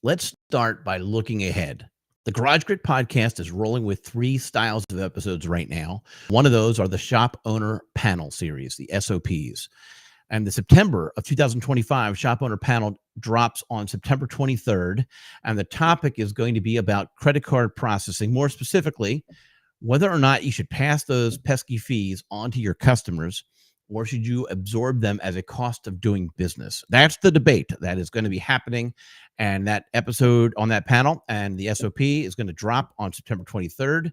Let's start by looking ahead. The Garage Grit podcast is rolling with 3 styles of episodes right now. One of those are the Shop Owner Panel series, the SOPs. And the September of 2025 Shop Owner Panel drops on September 23rd. And the topic is going to be about credit card processing, more specifically, whether or not you should pass those pesky fees on to your customers, or should you absorb them as a cost of doing business? That's the debate that is going to be happening. And that episode on that panel and the SOP is going to drop on September 23rd.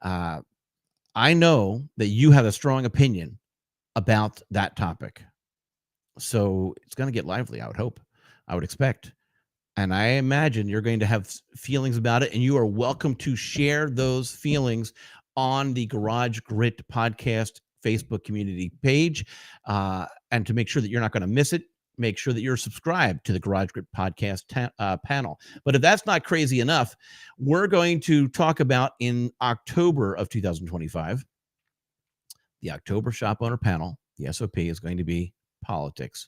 I know that you have a strong opinion about that topic. So it's going to get lively, I would hope, I would expect. And I imagine you're going to have feelings about it, and you are welcome to share those feelings on the Garage Grit podcast Facebook community page. And to make sure that you're not going to miss it, make sure that you're subscribed to the Garage Grit podcast panel. But if that's not crazy enough, we're going to talk about in October of 2025, the October Shop Owner Panel. The SOP is going to be politics.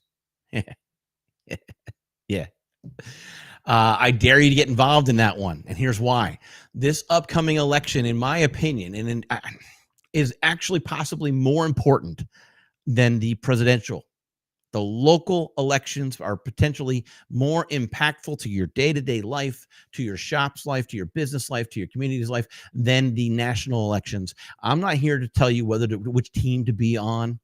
Yeah. I dare you to get involved in that one. And here's why. This upcoming election, in my opinion, is actually possibly more important than the presidential. The local elections are potentially more impactful to your day-to-day life, to your shop's life, to your business life, to your community's life than the national elections. I'm not here to tell you which team to be on.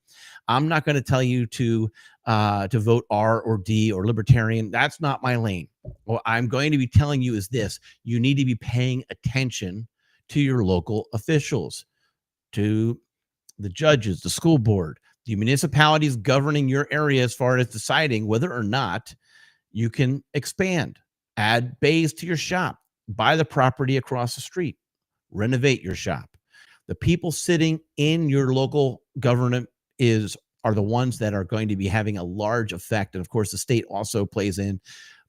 I'm not going to tell you to vote R or D or libertarian. That's not my lane. What I'm going to be telling you is this: you need to be paying attention to your local officials, to the judges, the school board, the municipalities governing your area as far as deciding whether or not you can expand, add bays to your shop, buy the property across the street, renovate your shop. The people sitting in your local government are the ones that are going to be having a large effect. And of course, the state also plays in,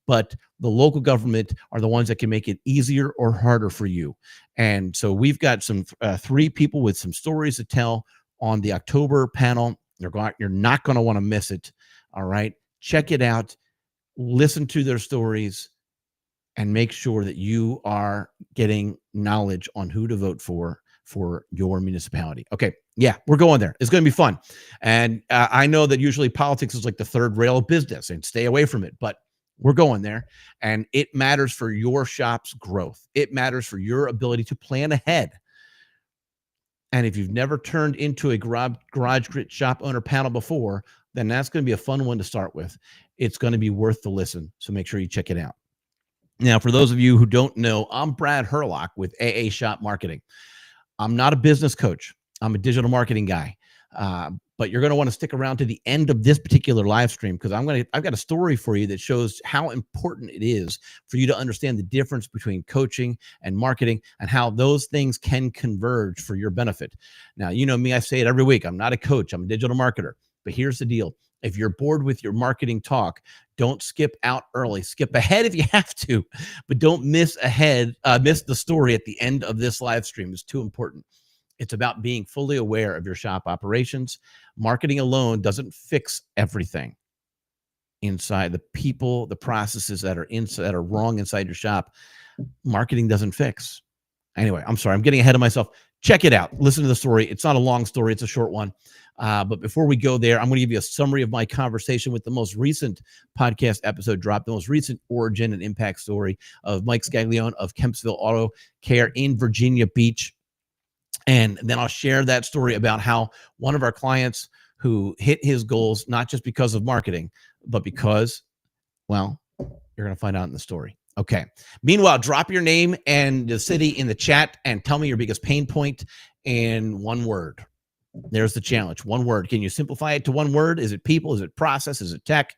but the local government are the ones that can make it easier or harder for you. And so we've got some 3 people with some stories to tell on the October panel. You're not going to want to miss it. All right. Check it out. Listen to their stories and make sure that you are getting knowledge on who to vote for your municipality. Okay. Yeah, we're going there. It's going to be fun. And I know that usually politics is like the third rail of business, and stay away from it, but we're going there, and it matters for your shop's growth. It matters for your ability to plan ahead. And if you've never turned into a Garage Grit Shop Owner Panel before, then that's going to be a fun one to start with. It's going to be worth the listen, so make sure you check it out. Now, for those of you who don't know, I'm Brad Herlock with AA Shop Marketing. I'm not a business coach. I'm a digital marketing guy. But you're going to want to stick around to the end of this particular live stream, because I've got a story for you that shows how important it is for you to understand the difference between coaching and marketing and how those things can converge for your benefit. Now, you know me, I say it every week. I'm not a coach. I'm a digital marketer. But here's the deal. If you're bored with your marketing talk, don't skip out early. Skip ahead if you have to, but don't miss the story at the end of this live stream. It's too important. It's about being fully aware of your shop operations. Marketing alone doesn't fix everything inside. The people, the processes that are wrong inside your shop, marketing doesn't fix. Anyway, I'm sorry. I'm getting ahead of myself. Check it out. Listen to the story. It's not a long story. It's a short one. But before we go there, I'm going to give you a summary of my conversation with the most recent podcast episode drop, the most recent origin and impact story of Mike Scaglione of Kempsville Auto Care in Virginia Beach. And then I'll share that story about how one of our clients who hit his goals, not just because of marketing, but because, well, you're going to find out in the story. Okay. Meanwhile, drop your name and the city in the chat and tell me your biggest pain point in one word. There's the challenge. One word. Can you simplify it to one word? Is it people? Is it process? Is it tech?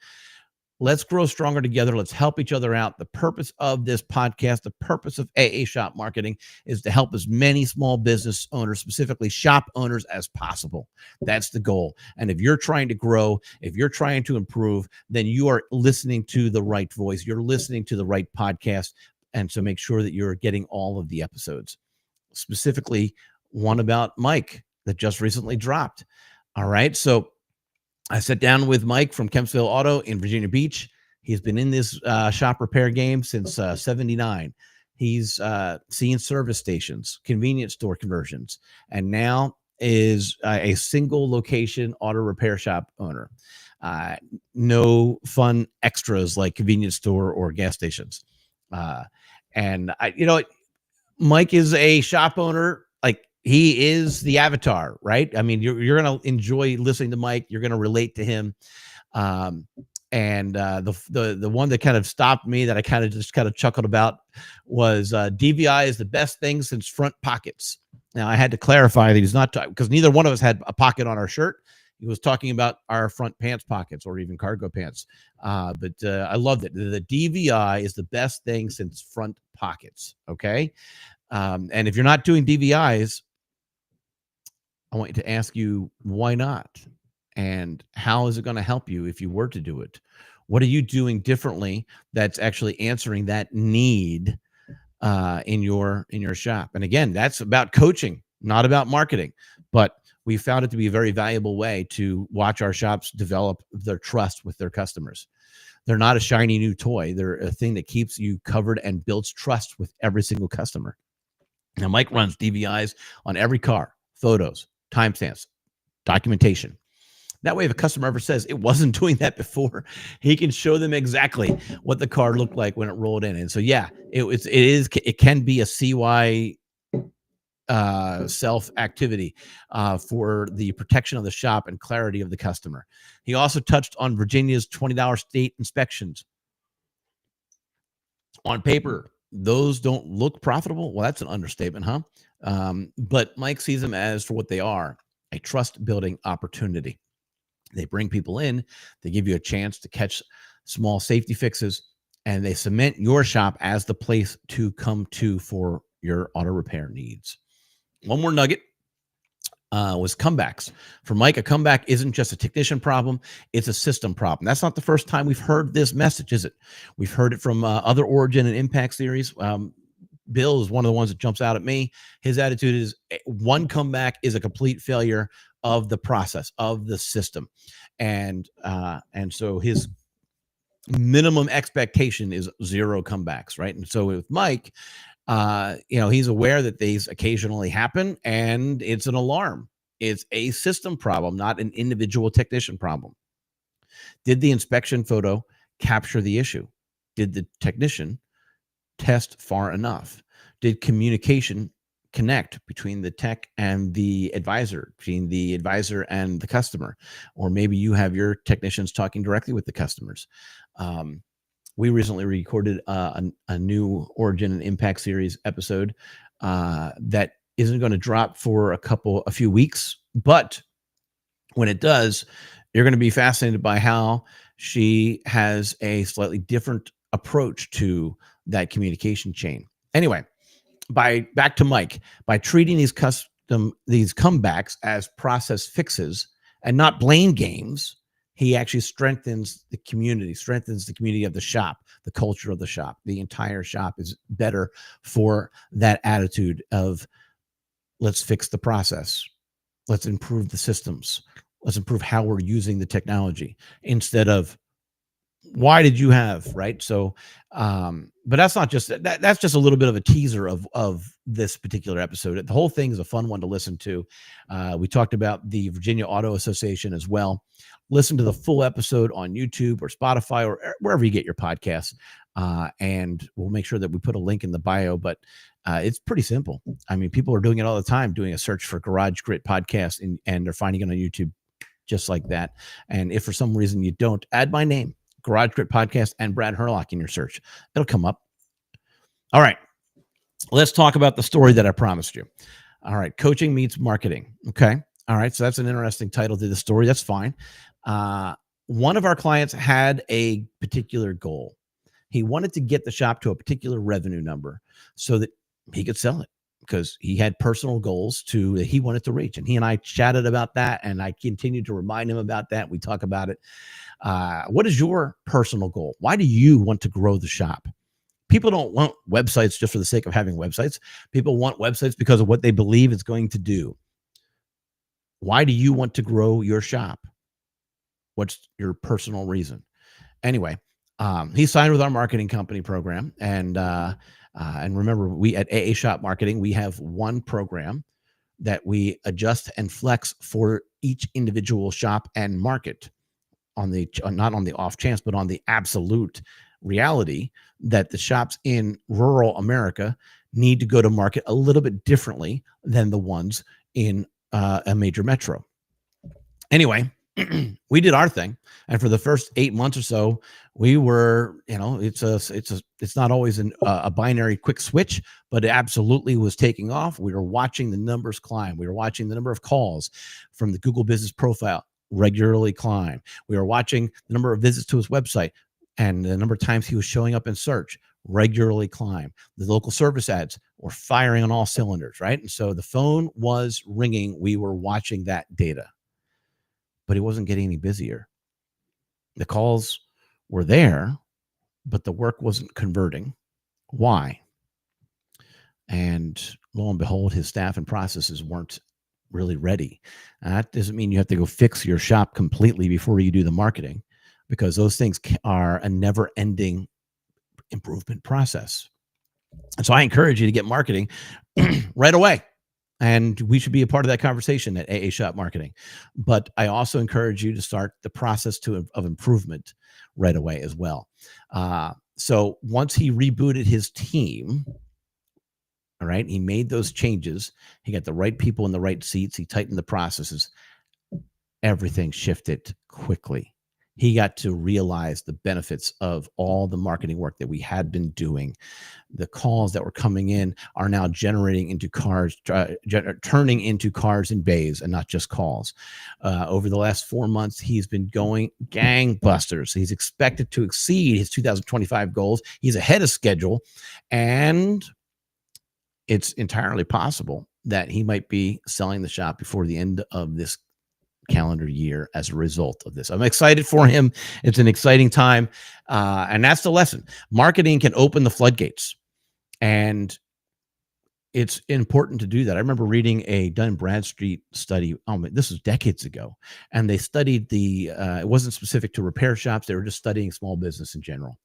Let's grow stronger together. Let's help each other out. The purpose of this podcast, the purpose of AA Shop Marketing, is to help as many small business owners, specifically shop owners, as possible. That's the goal. And if you're trying to grow, if you're trying to improve, then you are listening to the right voice. You're listening to the right podcast. And so make sure that you're getting all of the episodes, specifically one about Mike that just recently dropped. All right. So I sat down with Mike from Kempsville Auto in Virginia Beach. He's been in this shop repair game since 79. He's seen service stations, convenience store conversions, and now is a single location auto repair shop owner. No fun extras like convenience store or gas stations. And Mike is a shop owner. Like, he is the avatar, right? I mean, you're going to enjoy listening to Mike. You're going to relate to him. And the one that kind of stopped me, that I kind of chuckled about, was DVI is the best thing since front pockets. Now, I had to clarify that he's not because neither one of us had a pocket on our shirt. He was talking about our front pants pockets or even cargo pants. But I loved it. The DVI is the best thing since front pockets. Okay. And if you're not doing DVIs, I want you to ask you, why not? And how is it going to help you if you were to do it? What are you doing differently that's actually answering that need in your shop? And again, that's about coaching, not about marketing. But we found it to be a very valuable way to watch our shops develop their trust with their customers. They're not a shiny new toy. They're a thing that keeps you covered and builds trust with every single customer. Now, Mike runs DVIs on every car, photos, timestamps, documentation. That way, if a customer ever says it wasn't doing that before, he can show them exactly what the car looked like when it rolled in. And so, yeah, it can be a CY self activity for the protection of the shop and clarity of the customer. He also touched on Virginia's $20 state inspections. On paper, those don't look profitable. Well, that's an understatement, huh? But Mike sees them as for what they are, a trust building opportunity. They bring people in, they give you a chance to catch small safety fixes, and they cement your shop as the place to come to for your auto repair needs. One more nugget was comebacks. For Mike, a comeback isn't just a technician problem, it's a system problem. That's not the first time we've heard this message, is it? We've heard it from other Origin and Impact series. Bill is one of the ones that jumps out at me. His attitude is one comeback is a complete failure of the process, of the system. And so his minimum expectation is 0 comebacks, right? And so with Mike, he's aware that these occasionally happen, and it's an alarm. It's a system problem, not an individual technician problem. Did the inspection photo capture the issue? Did the technician test far enough? Did communication connect between the tech and the advisor, between the advisor and the customer? Or maybe you have your technicians talking directly with the customers. We recently recorded a new Origin and Impact series episode that isn't going to drop for a few weeks, but when it does, you're going to be fascinated by how she has a slightly different approach to that communication chain. Anyway, back to Mike, by treating these comebacks as process fixes and not blame games, he actually strengthens the community of the shop, the culture of the shop. The entire shop is better for that attitude of, let's fix the process. Let's improve the systems. Let's improve how we're using the technology, instead of, why did you have, right? So, but that's not just that. That's just a little bit of a teaser of this particular episode. The whole thing is a fun one to listen to. We talked about the Virginia Auto Association as well. Listen to the full episode on YouTube or Spotify or wherever you get your podcasts. And we'll make sure that we put a link in the bio, but it's pretty simple. I mean, people are doing it all the time, doing a search for Garage Grit podcast, and they're finding it on YouTube just like that. And if for some reason you don't, add my name, Garage Grit Podcast, and Brad Herlock in your search. It'll come up. All right. Let's talk about the story that I promised you. All right. Coaching meets marketing. Okay. All right. So that's an interesting title to the story. That's fine. One of our clients had a particular goal. He wanted to get the shop to a particular revenue number so that he could sell it, because he had personal goals that he wanted to reach. And he and I chatted about that, and I continued to remind him about that. We talk about it. What is your personal goal? Why do you want to grow the shop? People don't want websites just for the sake of having websites. People want websites because of what they believe it's going to do. Why do you want to grow your shop? What's your personal reason? Anyway, He signed with our marketing company program, and remember, we at AA Shop Marketing, we have one program that we adjust and flex for each individual shop and market on the not on the off chance, but on the absolute reality that the shops in rural America need to go to market a little bit differently than the ones in a major metro. Anyway, we did our thing, and for the first 8 months or so, we were, it's not always a binary quick switch, but it absolutely was taking off. We were watching the numbers climb. We were watching the number of calls from the Google Business Profile regularly climb. We were watching the number of visits to his website and the number of times he was showing up in search regularly climb. The local service ads were firing on all cylinders, right? And so the phone was ringing. We were watching that data, but it wasn't getting any busier. The calls were there, but the work wasn't converting. Why? And lo and behold, his staff and processes weren't really ready. And that doesn't mean you have to go fix your shop completely before you do the marketing, because those things are a never-ending improvement process. And so I encourage you to get marketing right away. And we should be a part of that conversation at AA Shop Marketing. But I also encourage you to start the process of improvement right away as well. So once he rebooted his team, all right, he made those changes. He got the right people in the right seats. He tightened the processes. Everything shifted quickly. He got to realize the benefits of all the marketing work that we had been doing. The calls that were coming in are now generating into cars, turning into cars and bays, and not just calls. Over the last 4 months, he's been going gangbusters. He's expected to exceed his 2025 goals. He's ahead of schedule, and it's entirely possible that he might be selling the shop before the end of this calendar year as a result of this. I'm excited for him. It's an exciting time. And that's the lesson. Marketing can open the floodgates, and it's important to do that. I remember reading a Dun Bradstreet study. This was decades ago. And they studied it wasn't specific to repair shops. They were just studying small business in general.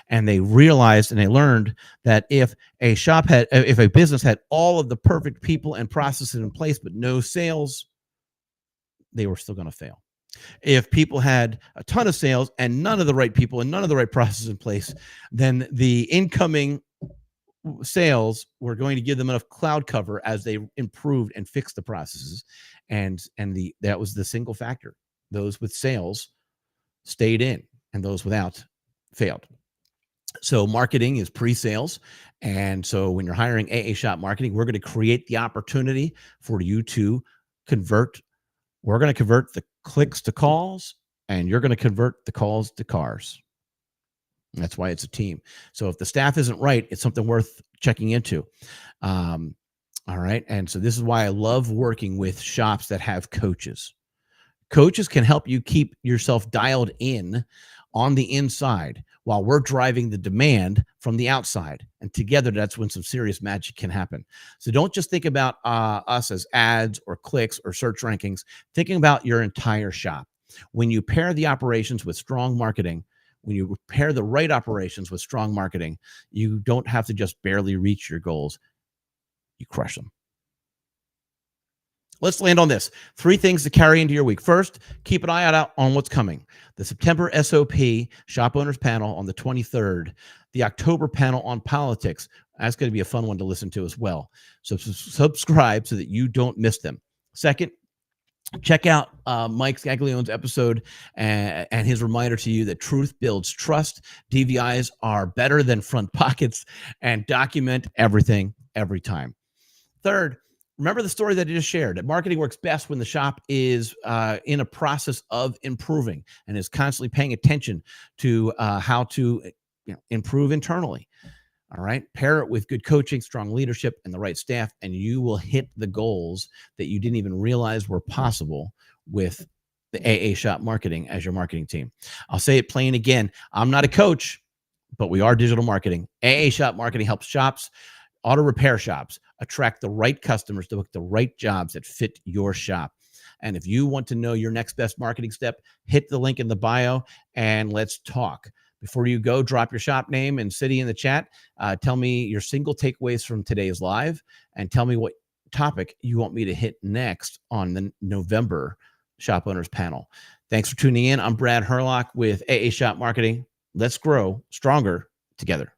And they realized and they learned that if a business had all of the perfect people and processes in place, but no sales, they were still going to fail. If people had a ton of sales and none of the right people and none of the right processes in place, then the incoming sales were going to give them enough cloud cover as they improved and fixed the processes. And that was the single factor. Those with sales stayed in, and those without failed. So marketing is pre-sales. And so when you're hiring AA Shop Marketing, we're going to create the opportunity for you to convert. We're going to convert the clicks to calls, and you're going to convert the calls to cars. And that's why it's a team. So if the staff isn't right, it's something worth checking into. All right. And so this is why I love working with shops that have coaches. Coaches can help you keep yourself dialed in on the inside while we're driving the demand from the outside. And together, that's when some serious magic can happen. So don't just think about us as ads or clicks or search rankings. Thinking about your entire shop. When you pair the operations with strong marketing, when you pair the right operations with strong marketing, you don't have to just barely reach your goals. You crush them. Let's land on this. 3 things to carry into your week. First, keep an eye out on what's coming. The September SOP Shop Owners Panel on the 23rd. The October panel on politics. That's going to be a fun one to listen to as well. So subscribe so that you don't miss them. Second, check out Mike Scaglione's episode and his reminder to you that truth builds trust. DVIs are better than front pockets, and document everything every time. Third, remember the story that I just shared, that marketing works best when the shop is in a process of improving and is constantly paying attention to how to improve internally. All right. Pair it with good coaching, strong leadership, and the right staff, and you will hit the goals that you didn't even realize were possible with the AA Shop Marketing as your marketing team. I'll say it plain again. I'm not a coach, but we are digital marketing. AA Shop Marketing helps shops, auto repair shops, attract the right customers to book the right jobs that fit your shop. And if you want to know your next best marketing step, hit the link in the bio and let's talk. Before you go, drop your shop name and city in the chat. Tell me your single takeaways from today's live, and tell me what topic you want me to hit next on the November Shop Owners Panel. Thanks for tuning in. I'm Brad Herlock with AA Shop Marketing. Let's grow stronger together.